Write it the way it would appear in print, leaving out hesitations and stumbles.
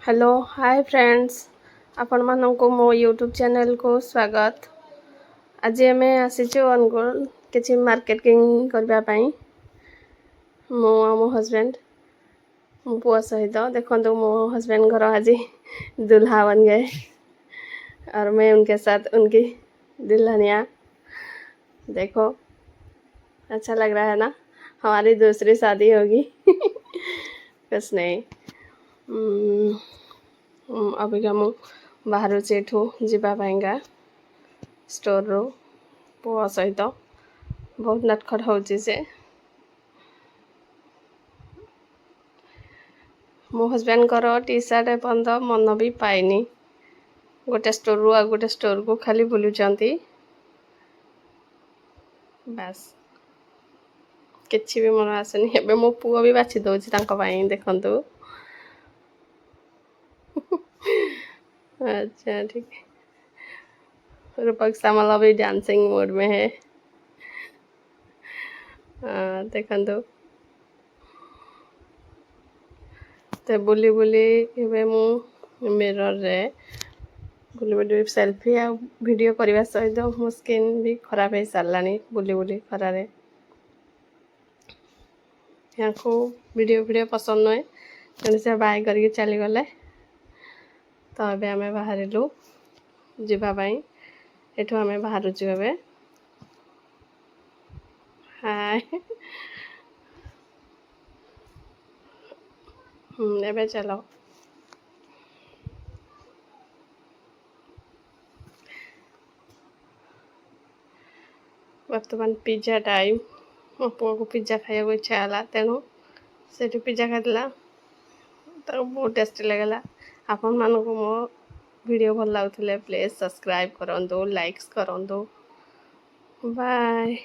Hello hi friends आपण मानक मो यूट्यूब चैनल को स्वागत। आज आम आसीचु अनुगुल किसी मार्केटिंग करने मो मो हस्बैंड मो पुआ सहित देखो मो हस्बैंड घर आज दुल्हा बन गए और मैं उनके साथ उनकी दुल्हनिया। देखो अच्छा लग रहा है ना, हमारी दूसरी शादी होगी। कुछ नहीं। अबिका मु बाहर एठू जावाईगा स्टोर रू पुआ सहित बहुत नटखट होची से। मो हस्बैंड कर टी सार्ट एपर्यंत मन भी पाइनी, गोटे स्टोर रू आ गोटे स्टोर को खाली बुलुचंती बास, किछि भी मन आसनी। एबे मो पुआ भी बाछि दउछि तांको पाई देखंतु। अच्छा ठीक है। रूपक सामला भी डांसिंग मोड में है। देखंतु तो बुली बुली एबे मु मिरर रे बुली बुली सेल्फी आ वीडियो करबा सहित मो स्किन भी खराब हो सारलानी बुली बुली खरारे। यहाँ को वीडियो पसंद नुहे तेणु से बाय करके चली गले। तो अबे आमे बाहरिलु जीवा पाई, एठू आमे बाहरुचु एबे। हाय एबे चलो वर्तमान पिज्जा टाइम। मो पुआ को पिज्जा खाया इच्छा है तेणु से पिज्जा खाइला तो बहुत टेस्टी लगला। आपण मानक मो वीडियो भल लगुले प्लीज सब्सक्राइब करंतु, लाइक्स करंतु। बाय।